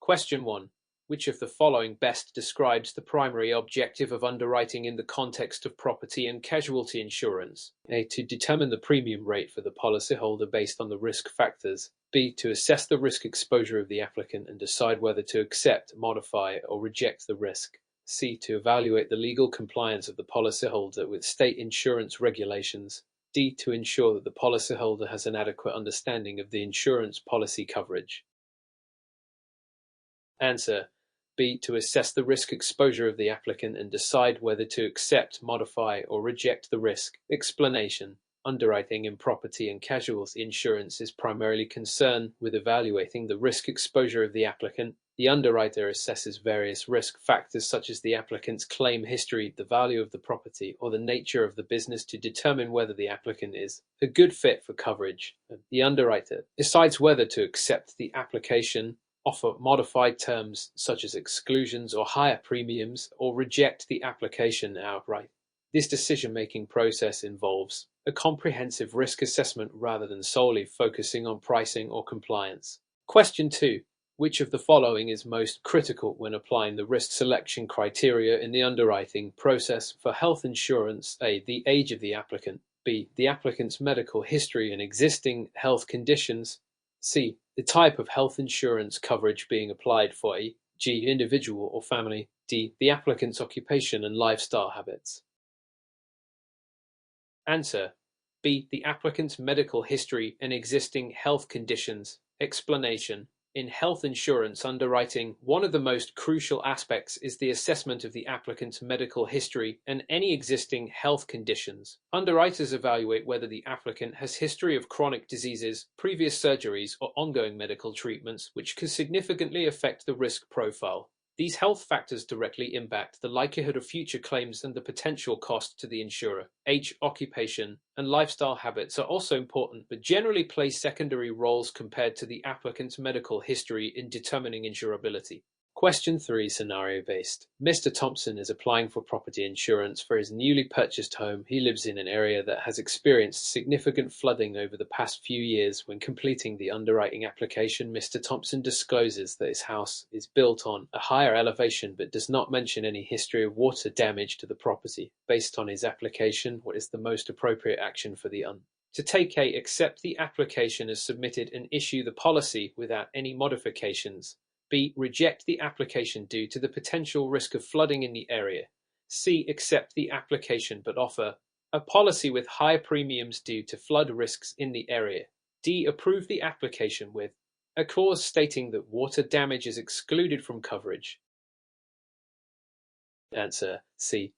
Question 1. Which of the following best describes the primary objective of underwriting in the context of property and casualty insurance? A. To determine the premium rate for the policyholder based on the risk factors. B. To assess the risk exposure of the applicant and decide whether to accept, modify, or reject the risk. C. To evaluate the legal compliance of the policyholder with state insurance regulations. D. To ensure that the policyholder has an adequate understanding of the insurance policy coverage. Answer. B. To assess the risk exposure of the applicant and decide whether to accept, modify, or reject the risk. Explanation. Underwriting in property and casualty insurance is primarily concerned with evaluating the risk exposure of the applicant. The underwriter assesses various risk factors such as the applicant's claim history, the value of the property, or the nature of the business to determine whether the applicant is a good fit for coverage. The underwriter decides whether to accept the application, offer modified terms such as exclusions or higher premiums, or reject the application outright. This decision-making process involves a comprehensive risk assessment rather than solely focusing on pricing or compliance. Question 2. Which of the following is most critical when applying the risk selection criteria in the underwriting process for health insurance? A. The age of the applicant. B. The applicant's medical history and existing health conditions. C. The type of health insurance coverage being applied for. A. G. Individual or family. D. The applicant's occupation and lifestyle habits. Answer. B. The applicant's medical history and existing health conditions. Explanation. In health insurance underwriting, one of the most crucial aspects is the assessment of the applicant's medical history and any existing health conditions. Underwriters evaluate whether the applicant has history of chronic diseases, previous surgeries, or ongoing medical treatments, which could significantly affect the risk profile. These health factors directly impact the likelihood of future claims and the potential cost to the insurer. Age, occupation, and lifestyle habits are also important, but generally play secondary roles compared to the applicant's medical history in determining insurability. Question 3, scenario-based. Mr. Thompson is applying for property insurance for his newly purchased home. He lives in an area that has experienced significant flooding over the past few years. When completing the underwriting application, Mr. Thompson discloses that his house is built on a higher elevation but does not mention any history of water damage to the property. Based on his application, what is the most appropriate action for the To take A. Accept the application as submitted and issue the policy without any modifications. B. Reject the application due to the potential risk of flooding in the area. C. Accept the application but offer a policy with higher premiums due to flood risks in the area. D. Approve the application with a clause stating that water damage is excluded from coverage. Answer. C.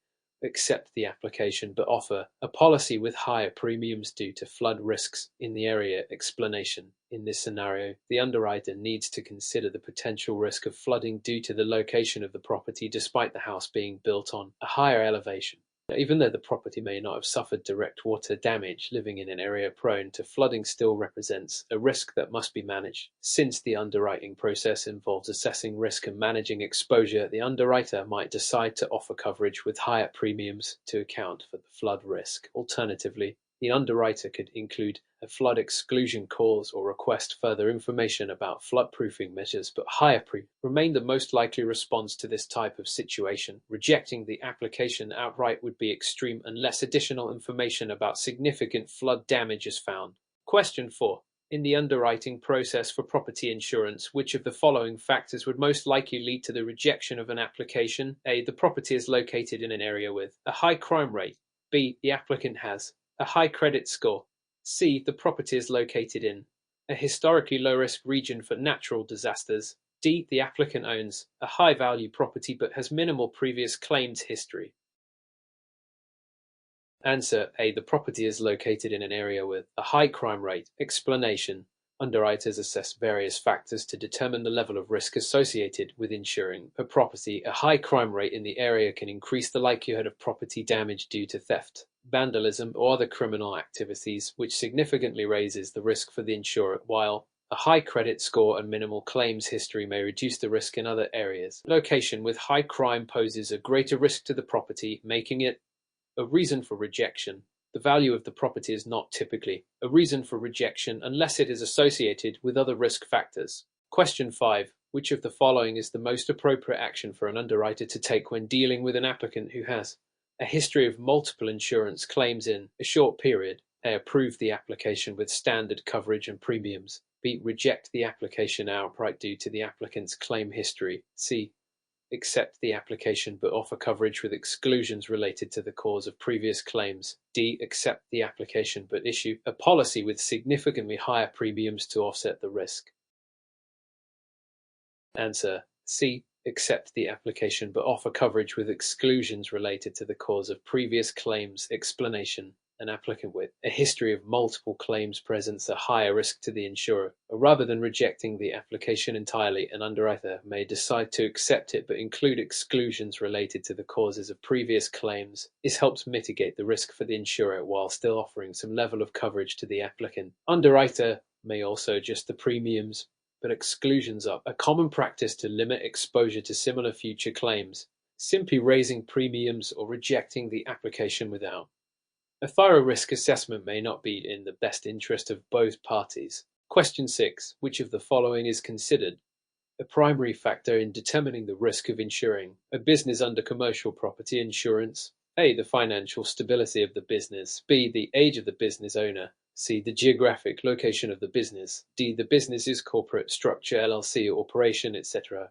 Accept the application but offer a policy with higher premiums due to flood risks in the area. Explanation. In this scenario, the underwriter needs to consider the potential risk of flooding due to the location of the property despite the house being built on a higher elevation. Even though the property may not have suffered direct water damage, living in an area prone to flooding still represents a risk that must be managed. Since the underwriting process involves assessing risk and managing exposure, the underwriter might decide to offer coverage with higher premiums to account for the flood risk. Alternatively, the underwriter could include a flood exclusion clause or request further information about floodproofing measures, but higher premiums remain the most likely response to this type of situation. Rejecting the application outright would be extreme unless additional information about significant flood damage is found. Question 4. In the underwriting process for property insurance, which of the following factors would most likely lead to the rejection of an application? A. The property is located in an area with a high crime rate. B. The applicant has a high credit score. C. The property is located in a historically low-risk region for natural disasters. D. The applicant owns a high-value property but has minimal previous claims history. Answer. A. The property is located in an area with a high crime rate. Explanation. Underwriters assess various factors to determine the level of risk associated with insuring a property. A high crime rate in the area can increase the likelihood of property damage due to theft, vandalism, or other criminal activities, which significantly raises the risk for the insurer, while a high credit score and minimal claims history may reduce the risk in other areas. Location with high crime poses a greater risk to the property, making it a reason for rejection. The value of the property is not typically a reason for rejection unless it is associated with other risk factors. Question 5. Which of the following is the most appropriate action for an underwriter to take when dealing with an applicant who has a history of multiple insurance claims in a short period? A. Approve the application with standard coverage and premiums. B. Reject the application outright due to the applicant's claim history. C. Accept the application but offer coverage with exclusions related to the cause of previous claims. D. Accept the application but issue a policy with significantly higher premiums to offset the risk. Answer: C. Accept the application but offer coverage with exclusions related to the cause of previous claims. Explanation: an applicant with a history of multiple claims presents a higher risk to the insurer. Rather than rejecting the application entirely, an underwriter may decide to accept it but include exclusions related to the causes of previous claims. This helps mitigate the risk for the insurer while still offering some level of coverage to the applicant. Underwriter may also adjust the premiums, but exclusions are a common practice to limit exposure to similar future claims, simply raising premiums or rejecting the application without a thorough risk assessment may not be in the best interest of both parties. Question 6. Which of the following is considered a primary factor in determining the risk of insuring a business under commercial property insurance? A. The financial stability of the business. B. The age of the business owner. C. The geographic location of the business. D. The business's corporate structure, LLC, operation, etc.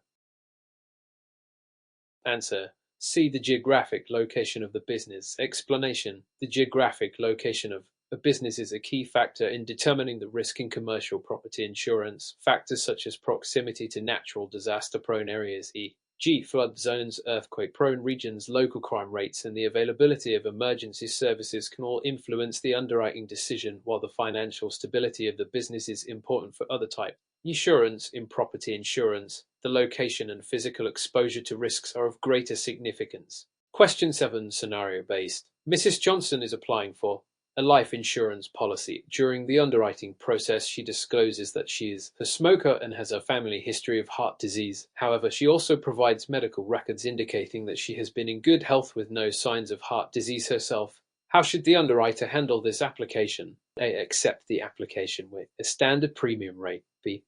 Answer: C. The geographic location of the business. Explanation: the geographic location of a business is a key factor in determining the risk in commercial property insurance. Factors such as proximity to natural disaster-prone areas, e.g. flood zones, earthquake-prone regions, local crime rates, and the availability of emergency services can all influence the underwriting decision, while the financial stability of the business is important for other types insurance. In property insurance, the location and physical exposure to risks are of greater significance. Question 7. Scenario-based. Mrs. Johnson is applying for a life insurance policy. During the underwriting process, she discloses that she is a smoker and has a family history of heart disease. However, she also provides medical records indicating that she has been in good health with no signs of heart disease herself. How should the underwriter handle this application? A. Accept the application with a standard premium rate. B.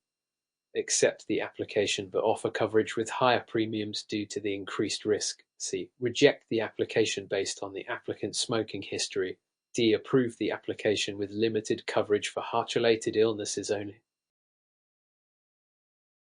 Accept the application but offer coverage with higher premiums due to the increased risk. C. Reject the application based on the applicant's smoking history. D. Approve the application with limited coverage for heart-related illnesses only.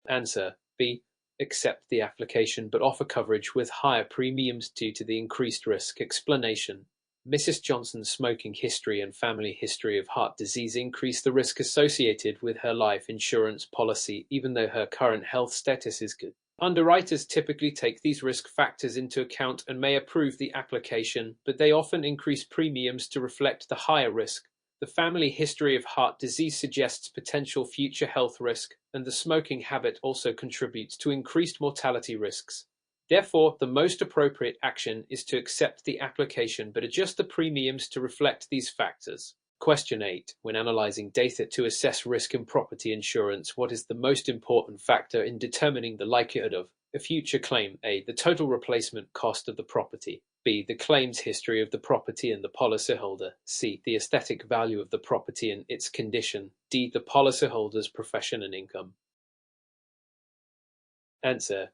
Answer: B. Accept the application but offer coverage with higher premiums due to the increased risk. Explanation: Mrs. Johnson's smoking history and family history of heart disease increase the risk associated with her life insurance policy, even though her current health status is good. Underwriters typically take these risk factors into account and may approve the application, but they often increase premiums to reflect the higher risk. The family history of heart disease suggests potential future health risk, and the smoking habit also contributes to increased mortality risks. Therefore, the most appropriate action is to accept the application but adjust the premiums to reflect these factors. Question 8. When analyzing data to assess risk in property insurance, what is the most important factor in determining the likelihood of a future claim? A. The total replacement cost of the property. B. The claims history of the property and the policyholder. C. The aesthetic value of the property and its condition. D. The policyholder's profession and income. Answer: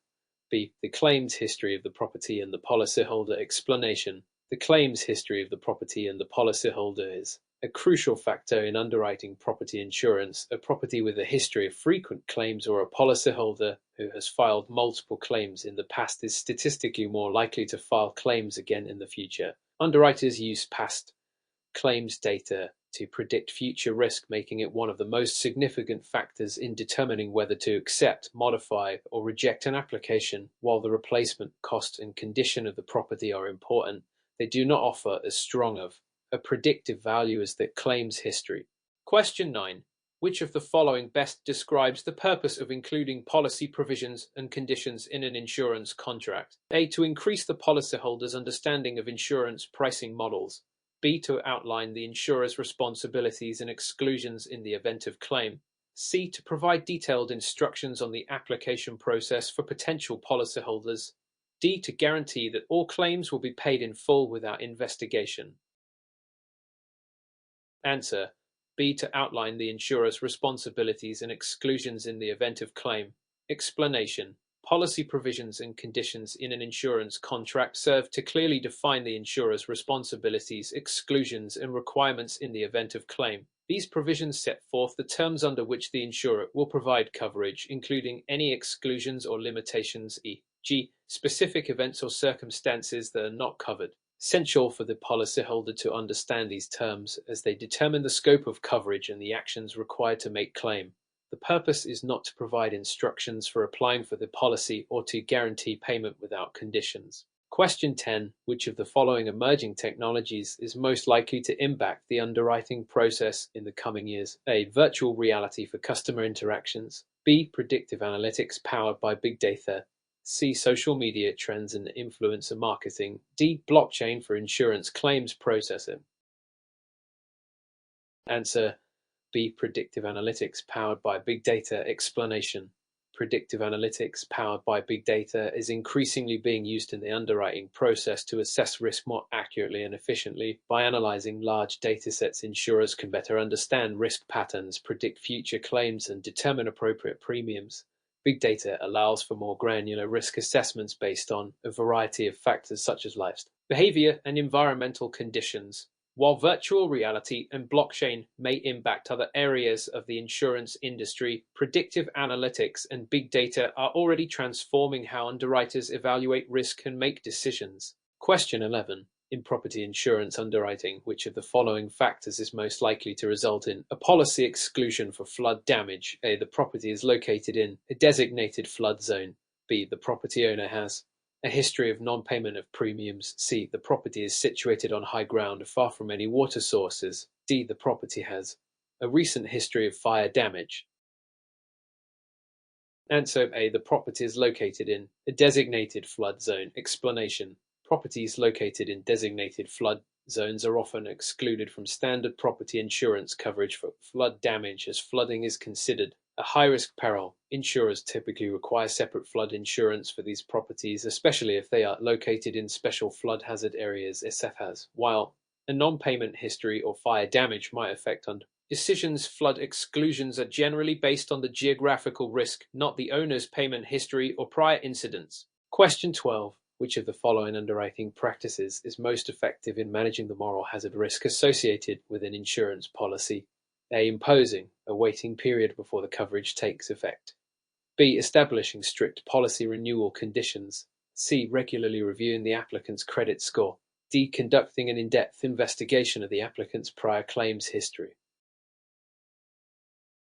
B. The claims history of the property and the policyholder. Explanation: the claims history of the property and the policyholder is a crucial factor in underwriting property insurance. A property with a history of frequent claims or a policyholder who has filed multiple claims in the past is statistically more likely to file claims again in the future. Underwriters use past claims data to predict future risk, making it one of the most significant factors in determining whether to accept, modify, or reject an application. While the replacement cost and condition of the property are important, they do not offer as strong of a predictive value as the claims history. Question 9. Which of the following best describes the purpose of including policy provisions and conditions in an insurance contract? A. To increase the policyholder's understanding of insurance pricing models. B. To outline the insurer's responsibilities and exclusions in the event of claim. C. To provide detailed instructions on the application process for potential policyholders. D. To guarantee that all claims will be paid in full without investigation. Answer: B. To outline the insurer's responsibilities and exclusions in the event of claim. Explanation. Policy provisions and conditions in an insurance contract serve to clearly define the insurer's responsibilities, exclusions, and requirements in the event of claim. These provisions set forth the terms under which the insurer will provide coverage, including any exclusions or limitations, e.g., specific events or circumstances that are not covered. Essential for the policyholder to understand these terms, as they determine the scope of coverage and the actions required to make claim. The purpose is not to provide instructions for applying for the policy or to guarantee payment without conditions. Question 10. Which of the following emerging technologies is most likely to impact the underwriting process in the coming years? A. Virtual reality for customer interactions. B. Predictive analytics powered by big data. C. Social media trends and influencer marketing. D. Blockchain for insurance claims processing. Answer B. Predictive analytics powered by big data. Explanation. Predictive analytics powered by big data is increasingly being used in the underwriting process to assess risk more accurately and efficiently. By analyzing large datasets, insurers can better understand risk patterns, predict future claims, and determine appropriate premiums. Big data allows for more granular risk assessments based on a variety of factors such as lifestyle, behavior, and environmental conditions. While virtual reality and blockchain may impact other areas of the insurance industry, predictive analytics and big data are already transforming how underwriters evaluate risk and make decisions. Question 11. In property insurance underwriting, which of the following factors is most likely to result in a policy exclusion for flood damage? A. The property is located in a designated flood zone. B. The property owner has a history of non-payment of premiums. C. The property is situated on high ground, far from any water sources. D. The property has a recent history of fire damage. Answer A. The property is located in a designated flood zone. Explanation. Properties located in designated flood zones are often excluded from standard property insurance coverage for flood damage, as flooding is considered a high-risk peril. Insurers typically require separate flood insurance for these properties, especially if they are located in special flood hazard areas (SFHAs), while a non-payment history or fire damage might affect decisions. Flood exclusions are generally based on the geographical risk, not the owner's payment history or prior incidents. Question 12. Which of the following underwriting practices is most effective in managing the moral hazard risk associated with an insurance policy? A. Imposing a waiting period before the coverage takes effect. B. Establishing strict policy renewal conditions. C. Regularly reviewing the applicant's credit score. D. Conducting an in-depth investigation of the applicant's prior claims history.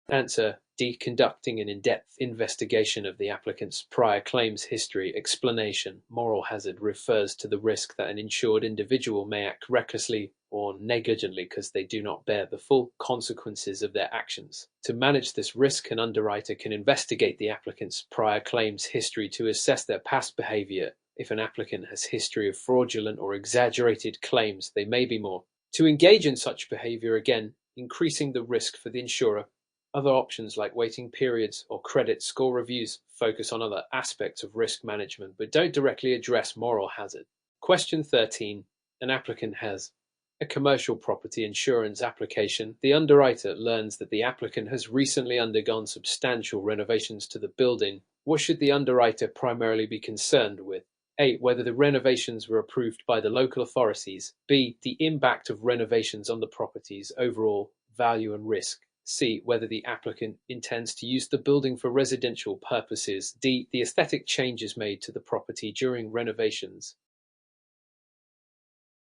Answer D. Conducting an in-depth investigation of the applicant's prior claims history. Explanation. Moral hazard refers to the risk that an insured individual may act recklessly or negligently because they do not bear the full consequences of their actions. To manage this risk, an underwriter can investigate the applicant's prior claims history to assess their past behavior. If an applicant has history of fraudulent or exaggerated claims, they may be more to engage in such behavior again, increasing the risk for the insurer. Other options like waiting periods or credit score reviews focus on other aspects of risk management but don't directly address moral hazard. Question 13. An applicant has a commercial property insurance application. The underwriter learns that the applicant has recently undergone substantial renovations to the building. What should the underwriter primarily be concerned with? A. Whether the renovations were approved by the local authorities. B. The impact of renovations on the property's overall value and risk. C. Whether the applicant intends to use the building for residential purposes. D. The aesthetic changes made to the property during renovations.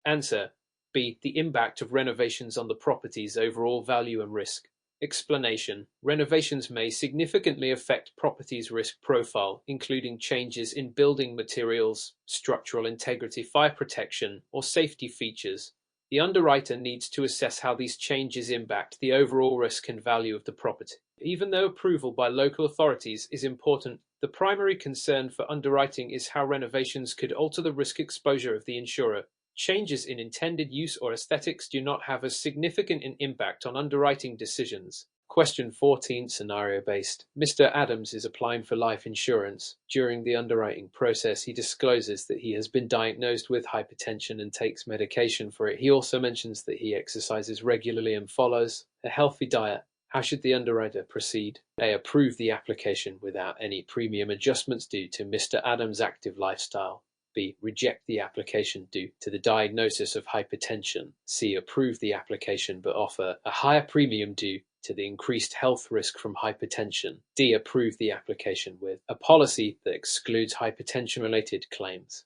Answer B. The impact of renovations on the property's overall value and risk. Explanation. Renovations may significantly affect property's risk profile, including changes in building materials, structural integrity, fire protection, or safety features. The underwriter needs to assess how these changes impact the overall risk and value of the property. Even though approval by local authorities is important, the primary concern for underwriting is how renovations could alter the risk exposure of the insurer. Changes in intended use or aesthetics do not have a significant impact on underwriting decisions. Question 14, scenario-based. Mr. Adams is applying for life insurance. During the underwriting process, he discloses that he has been diagnosed with hypertension and takes medication for it. He also mentions that he exercises regularly and follows a healthy diet. How should the underwriter proceed? A. Approve the application without any premium adjustments due to Mr. Adams' active lifestyle. B. Reject the application due to the diagnosis of hypertension. C. Approve the application but offer a higher premium due to the increased health risk from hypertension. D. Approve the application with a policy that excludes hypertension-related claims.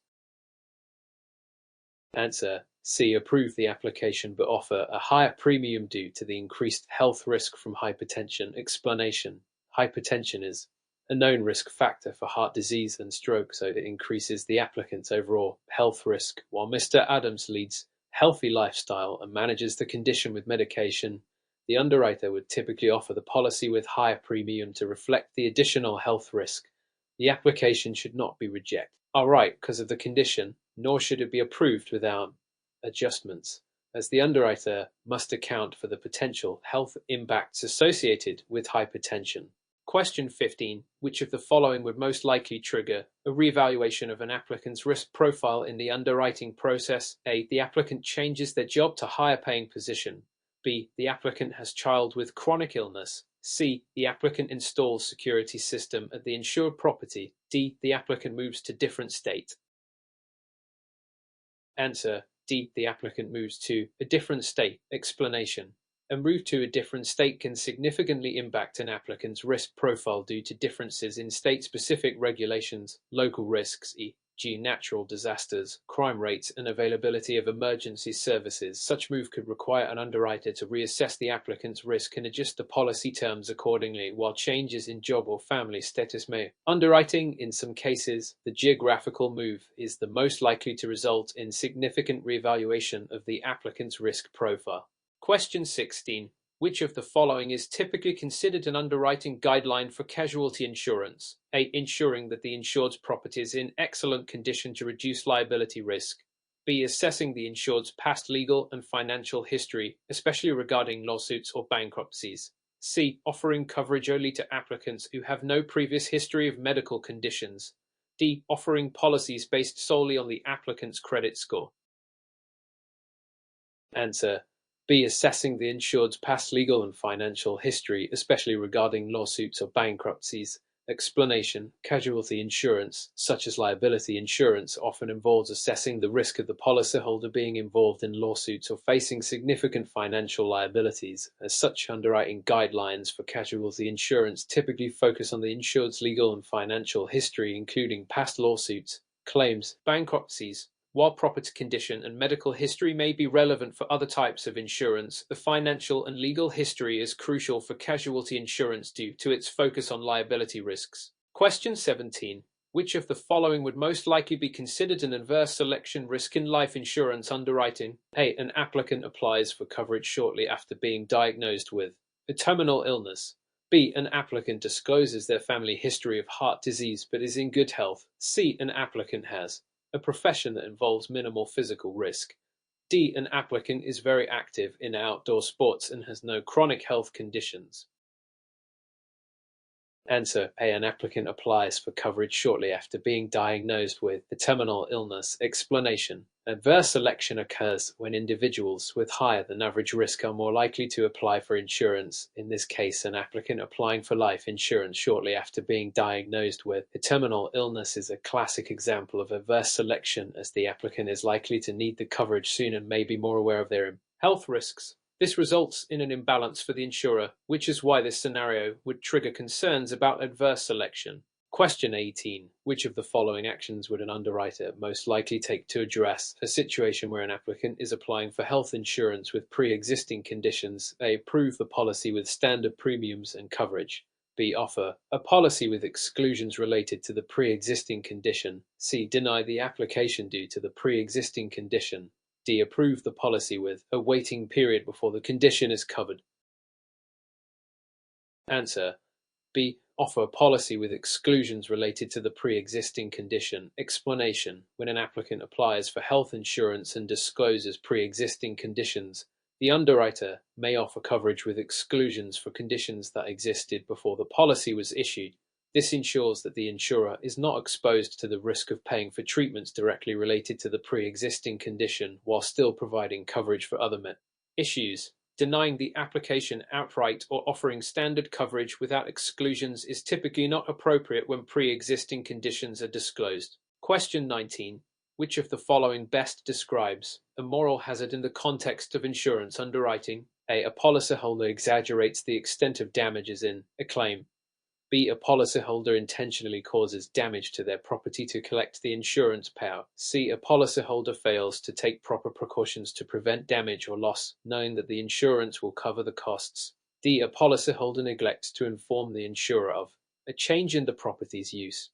Answer. C. Approve the application but offer a higher premium due to the increased health risk from hypertension. Explanation. Hypertension is a known risk factor for heart disease and stroke, so it increases the applicant's overall health risk. While Mr. Adams leads a healthy lifestyle and manages the condition with medication, the underwriter would typically offer the policy with higher premium to reflect the additional health risk. The application should not be rejected outright because of the condition, nor should it be approved without adjustments, as the underwriter must account for the potential health impacts associated with hypertension. Question 15. Which of the following would most likely trigger a reevaluation of an applicant's risk profile in the underwriting process? A. The applicant changes their job to higher paying position. B. The applicant has child with chronic illness. C. The applicant installs security system at the insured property. D. The applicant moves to different state. Answer. D. The applicant moves to a different state. Explanation. A move to a different state can significantly impact an applicant's risk profile due to differences in state-specific regulations, local risks, e.g. natural disasters, crime rates, and availability of emergency services. Such move could require an underwriter to reassess the applicant's risk and adjust the policy terms accordingly, while changes in job or family status may. Underwriting, in some cases, the geographical move is the most likely to result in significant reevaluation of the applicant's risk profile. Question 16. Which of the following is typically considered an underwriting guideline for casualty insurance? A. Ensuring that the insured's property is in excellent condition to reduce liability risk. B. Assessing the insured's past legal and financial history, especially regarding lawsuits or bankruptcies. C. Offering coverage only to applicants who have no previous history of medical conditions. D. Offering policies based solely on the applicant's credit score. Answer. B. Assessing the insured's past legal and financial history, especially regarding lawsuits or bankruptcies. Explanation. Casualty insurance, such as liability insurance, often involves assessing the risk of the policyholder being involved in lawsuits or facing significant financial liabilities. As such, underwriting guidelines for casualty insurance typically focus on the insured's legal and financial history, including past lawsuits, claims, bankruptcies. While property condition and medical history may be relevant for other types of insurance, the financial and legal history is crucial for casualty insurance due to its focus on liability risks. Question 17. Which of the following would most likely be considered an adverse selection risk in life insurance underwriting? A. An applicant applies for coverage shortly after being diagnosed with a terminal illness. B. An applicant discloses their family history of heart disease but is in good health. C. An applicant has a profession that involves minimal physical risk. D. An applicant is very active in outdoor sports and has no chronic health conditions. Answer. A. An applicant applies for coverage shortly after being diagnosed with a terminal illness. Explanation. Adverse selection occurs when individuals with higher than average risk are more likely to apply for insurance. In this case, an applicant applying for life insurance shortly after being diagnosed with a terminal illness is a classic example of adverse selection, as the applicant is likely to need the coverage soon and may be more aware of their health risks. This results in an imbalance for the insurer, which is why this scenario would trigger concerns about adverse selection. Question 18. Which of the following actions would an underwriter most likely take to address a situation where an applicant is applying for health insurance with pre-existing conditions? A. Approve the policy with standard premiums and coverage. B. Offer a policy with exclusions related to the pre-existing condition. C. Deny the application due to the pre-existing condition. D. Approve the policy with a waiting period before the condition is covered. Answer. B. Offer a policy with exclusions related to the pre-existing condition. Explanation. When an applicant applies for health insurance and discloses pre-existing conditions, The underwriter may offer coverage with exclusions for conditions that existed before the policy was issued. This ensures that the insurer is not exposed to the risk of paying for treatments directly related to the pre-existing condition while still providing coverage for other issues. Denying the application outright or offering standard coverage without exclusions is typically not appropriate when pre-existing conditions are disclosed. Question 19. Which of the following best describes a moral hazard in the context of insurance underwriting? A. A policyholder exaggerates the extent of damages in a claim. B. A policyholder intentionally causes damage to their property to collect the insurance payout. C. A policyholder fails to take proper precautions to prevent damage or loss, knowing that the insurance will cover the costs. D. A policyholder neglects to inform the insurer of a change in the property's use.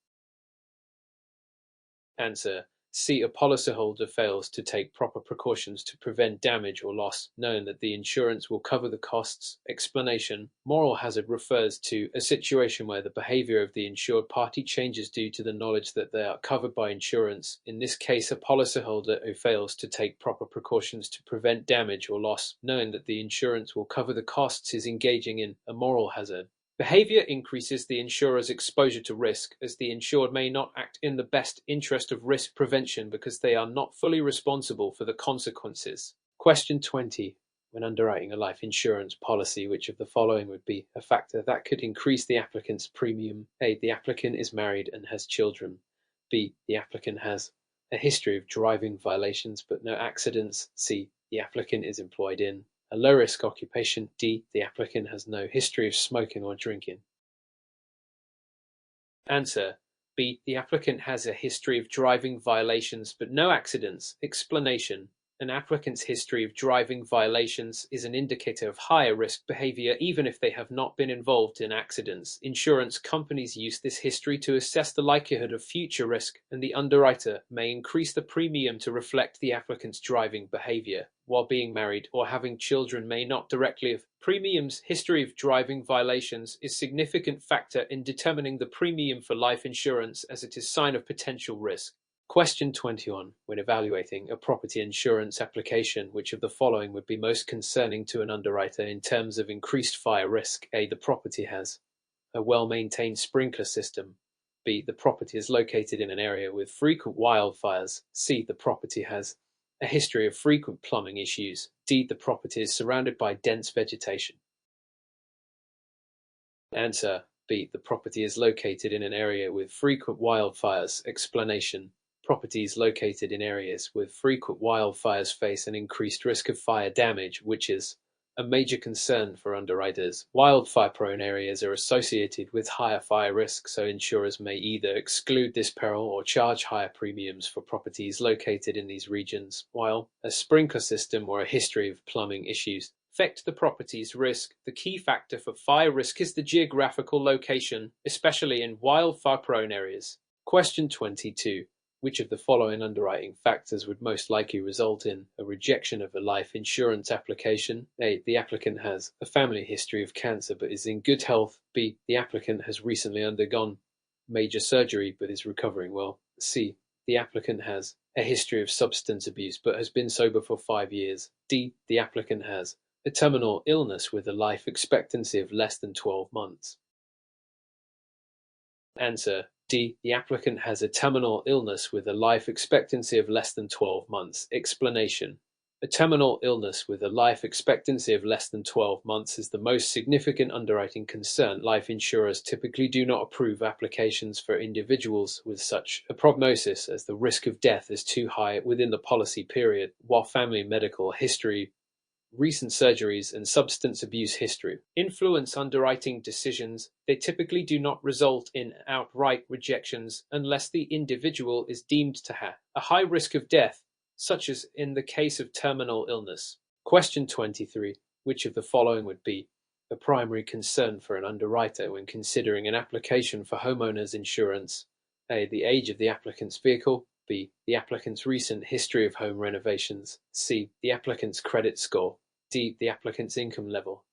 Answer: C. A policyholder fails to take proper precautions to prevent damage or loss, knowing that the insurance will cover the costs. Explanation: moral hazard refers to a situation where the behavior of the insured party changes due to the knowledge that they are covered by insurance. In this case, a policyholder who fails to take proper precautions to prevent damage or loss, knowing that the insurance will cover the costs, is engaging in a moral hazard. Behavior increases the insurer's exposure to risk, as the insured may not act in the best interest of risk prevention because they are not fully responsible for the consequences. Question 20. When underwriting a life insurance policy, which of the following would be a factor that could increase the applicant's premium? A. The applicant is married and has children. B. The applicant has a history of driving violations but no accidents. C. The applicant is employed in a low-risk occupation. D. The applicant has no history of smoking or drinking. Answer: B. The applicant has a history of driving violations but no accidents. Explanation: an applicant's history of driving violations is an indicator of higher risk behavior even if they have not been involved in accidents. Insurance companies use this history to assess the likelihood of future risk, and the underwriter may increase the premium to reflect the applicant's driving behavior. While being married or having children may not directly have premiums, history of driving violations is a significant factor in determining the premium for life insurance, as it is a sign of potential risk. Question 21. When evaluating a property insurance application, which of the following would be most concerning to an underwriter in terms of increased fire risk? A. The property has a well-maintained sprinkler system. B. The property is located in an area with frequent wildfires. C. The property has a history of frequent plumbing issues. D. The property is surrounded by dense vegetation. Answer: B. The property is located in an area with frequent wildfires. Explanation: properties located in areas with frequent wildfires face an increased risk of fire damage, which is a major concern for underwriters. Wildfire-prone areas are associated with higher fire risk, so insurers may either exclude this peril or charge higher premiums for properties located in these regions, while a sprinkler system or a history of plumbing issues affect the property's risk. The key factor for fire risk is the geographical location, especially in wildfire-prone areas. Question 22. Which of the following underwriting factors would most likely result in a rejection of a life insurance application? A. The applicant has a family history of cancer but is in good health. B. The applicant has recently undergone major surgery but is recovering well. C. The applicant has a history of substance abuse but has been sober for 5 years. D. The applicant has a terminal illness with a life expectancy of less than 12 months. Answer: D. The applicant has a terminal illness with a life expectancy of less than 12 months. Explanation: a terminal illness with a life expectancy of less than 12 months is the most significant underwriting concern. Life insurers typically do not approve applications for individuals with such a prognosis, as the risk of death is too high within the policy period, while family medical history, recent surgeries, and substance abuse history influence underwriting decisions. They typically do not result in outright rejections unless the individual is deemed to have a high risk of death, such as in the case of terminal illness. Question 23. Which of the following would be a primary concern for an underwriter when considering an application for homeowners insurance? A. The age of the applicant's vehicle. B. The applicant's recent history of home renovations. C. The applicant's credit score. D. The applicant's income level.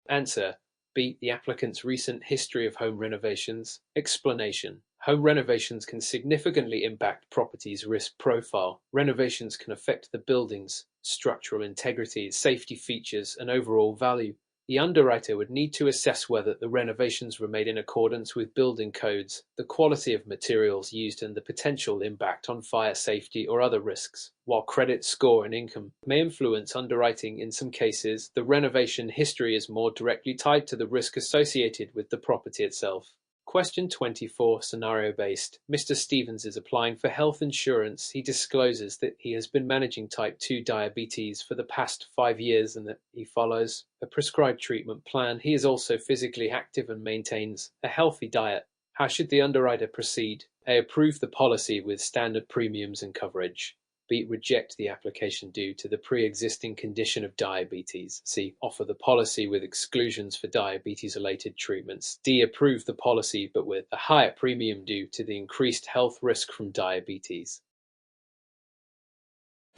Answer: B. The applicant's recent history of home renovations. Explanation: home renovations can significantly impact property's risk profile. Renovations can affect the building's structural integrity, safety features, and overall value. The underwriter would need to assess whether the renovations were made in accordance with building codes, the quality of materials used, and the potential impact on fire safety or other risks. While credit score and income may influence underwriting in some cases, the renovation history is more directly tied to the risk associated with the property itself. Question 24, scenario-based. Mr. Stevens is applying for health insurance. He discloses that he has been managing type 2 diabetes for the past 5 years and that he follows a prescribed treatment plan. He is also physically active and maintains a healthy diet. How should the underwriter proceed? A. Approve the policy with standard premiums and coverage. B. Reject the application due to the pre-existing condition of diabetes. C. Offer the policy with exclusions for diabetes-related treatments. D. Approve the policy but with a higher premium due to the increased health risk from diabetes.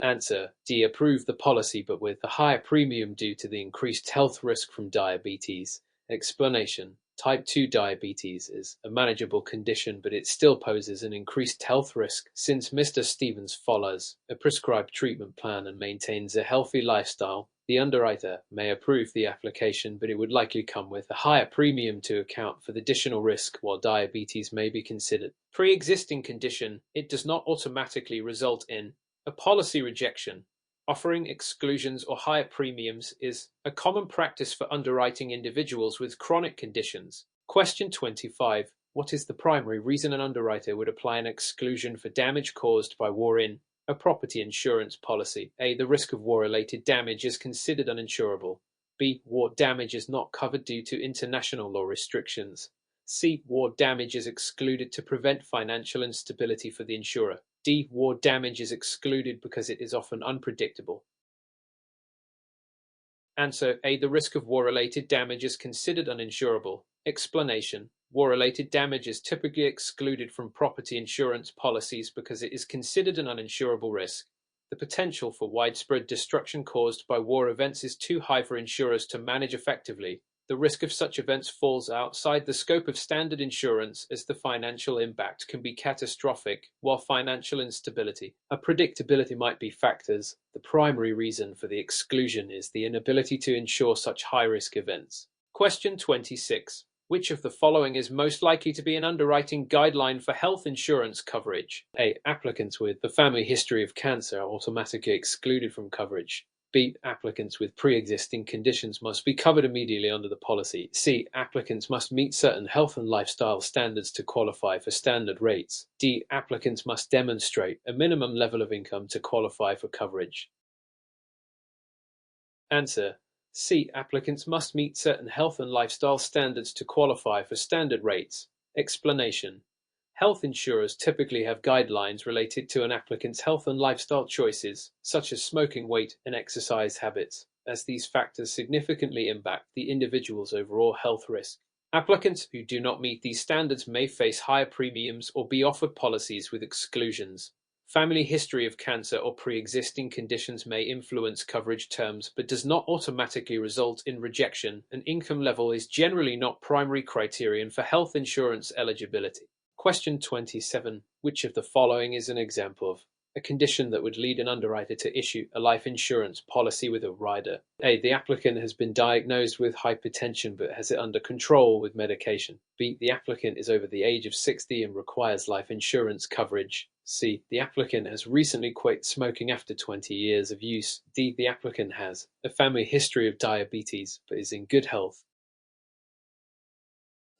Answer: D. Approve the policy but with a higher premium due to the increased health risk from diabetes. Explanation: Type 2 diabetes is a manageable condition, but it still poses an increased health risk. Since Mr. Stevens follows a prescribed treatment plan and maintains a healthy lifestyle, the underwriter may approve the application, but it would likely come with a higher premium to account for the additional risk. While diabetes may be considered pre-existing condition, it does not automatically result in a policy rejection. Offering exclusions or higher premiums is a common practice for underwriting individuals with chronic conditions. Question 25. What is the primary reason an underwriter would apply an exclusion for damage caused by war in a property insurance policy? A. The risk of war-related damage is considered uninsurable. B. War damage is not covered due to international law restrictions. C. War damage is excluded to prevent financial instability for the insurer. D. War damage is excluded because it is often unpredictable. Answer: A. The risk of war-related damage is considered uninsurable. Explanation: War-related damage is typically excluded from property insurance policies because it is considered an uninsurable risk. The potential for widespread destruction caused by war events is too high for insurers to manage effectively. The risk of such events falls outside the scope of standard insurance, as the financial impact can be catastrophic, while financial instability and predictability might be factors. The primary reason for the exclusion is the inability to insure such high-risk events. Question 26. Which of the following is most likely to be an underwriting guideline for health insurance coverage? A. Applicants with a family history of cancer are automatically excluded from coverage. B. Applicants with pre-existing conditions must be covered immediately under the policy. C. Applicants must meet certain health and lifestyle standards to qualify for standard rates. D. Applicants must demonstrate a minimum level of income to qualify for coverage. Answer: C. Applicants must meet certain health and lifestyle standards to qualify for standard rates. Explanation: Health insurers typically have guidelines related to an applicant's health and lifestyle choices, such as smoking, weight, and exercise habits, as these factors significantly impact the individual's overall health risk. Applicants who do not meet these standards may face higher premiums or be offered policies with exclusions. Family history of cancer or pre-existing conditions may influence coverage terms, but does not automatically result in rejection, and income level is generally not primary criterion for health insurance eligibility. Question 27. Which of the following is an example of a condition that would lead an underwriter to issue a life insurance policy with a rider? A. The applicant has been diagnosed with hypertension but has it under control with medication. B. The applicant is over the age of 60 and requires life insurance coverage. C. The applicant has recently quit smoking after 20 years of use. D. The applicant has a family history of diabetes but is in good health.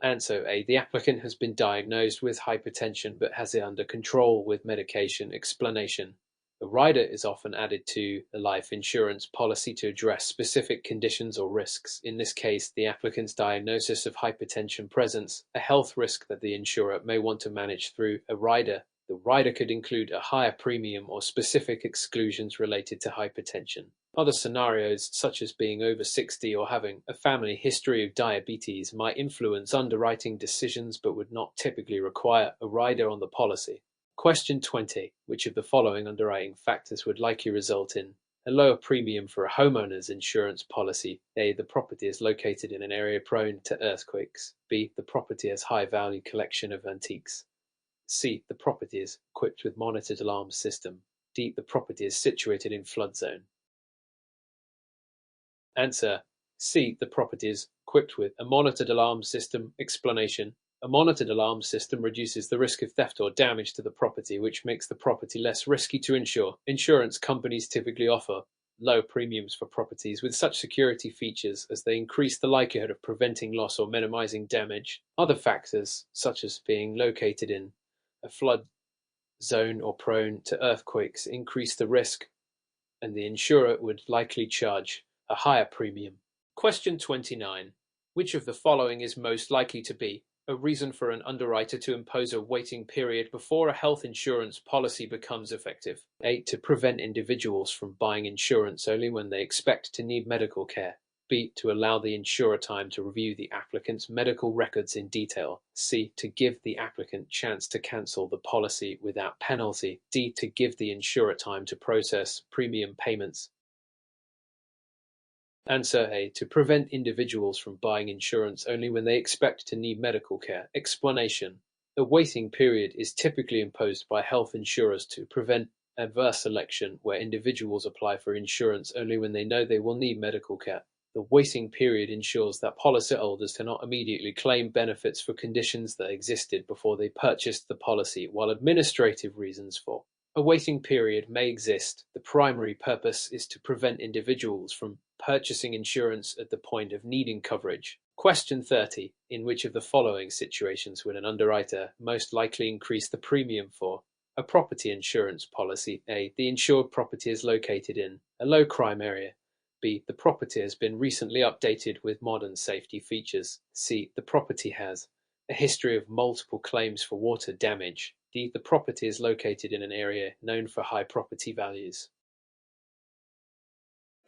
Answer: A. The applicant has been diagnosed with hypertension but has it under control with medication. Explanation: A rider is often added to a life insurance policy to address specific conditions or risks. In this case, the applicant's diagnosis of hypertension presents a health risk that the insurer may want to manage through a rider. The rider could include a higher premium or specific exclusions related to hypertension. Other scenarios, such as being over 60 or having a family history of diabetes, might influence underwriting decisions but would not typically require a rider on the policy. Question 20. Which of the following underwriting factors would likely result in a lower premium for a homeowner's insurance policy? A. The property is located in an area prone to earthquakes. B. The property has high value collection of antiques. C. The property is equipped with monitored alarm system. D. The property is situated in flood zone. Answer: C. The property is equipped with a monitored alarm system. Explanation: a monitored alarm system reduces the risk of theft or damage to the property, which makes the property less risky to insure. Insurance companies typically offer low premiums for properties with such security features as they increase the likelihood of preventing loss or minimizing damage. Other factors, such as being located in a flood zone or prone to earthquakes, increase the risk, and the insurer would likely charge a higher premium. Question 29. Which of the following is most likely to be a reason for an underwriter to impose a waiting period before a health insurance policy becomes effective? A. To prevent individuals from buying insurance only when they expect to need medical care. B. To allow the insurer time to review the applicant's medical records in detail. C. To give the applicant chance to cancel the policy without penalty. D. To give the insurer time to process premium payments. Answer A. To prevent individuals from buying insurance only when they expect to need medical care. Explanation: a waiting period is typically imposed by health insurers to prevent adverse selection, where individuals apply for insurance only when they know they will need medical care. The waiting period ensures that policyholders cannot immediately claim benefits for conditions that existed before they purchased the policy, while administrative reasons for a waiting period may exist. The primary purpose is to prevent individuals from purchasing insurance at the point of needing coverage. Question 30. In which of the following situations would an underwriter most likely increase the premium for a property insurance policy? A. The insured property is located in a low crime area. B. The property has been recently updated with modern safety features. C. The property has a history of multiple claims for water damage. D. The property is located in an area known for high property values.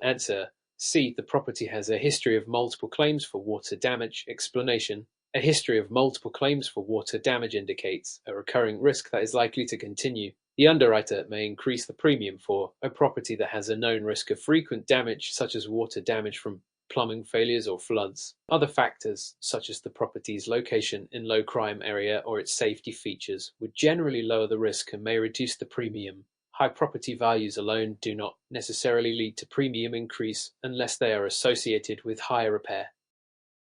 Answer: C. The property has a history of multiple claims for water damage. Explanation: a history of multiple claims for water damage indicates a recurring risk that is likely to continue. The underwriter may increase the premium for a property that has a known risk of frequent damage, such as water damage from plumbing failures or floods. Other factors, such as the property's location in low crime area or its safety features, would generally lower the risk and may reduce the premium. High property values alone do not necessarily lead to premium increase unless they are associated with higher repair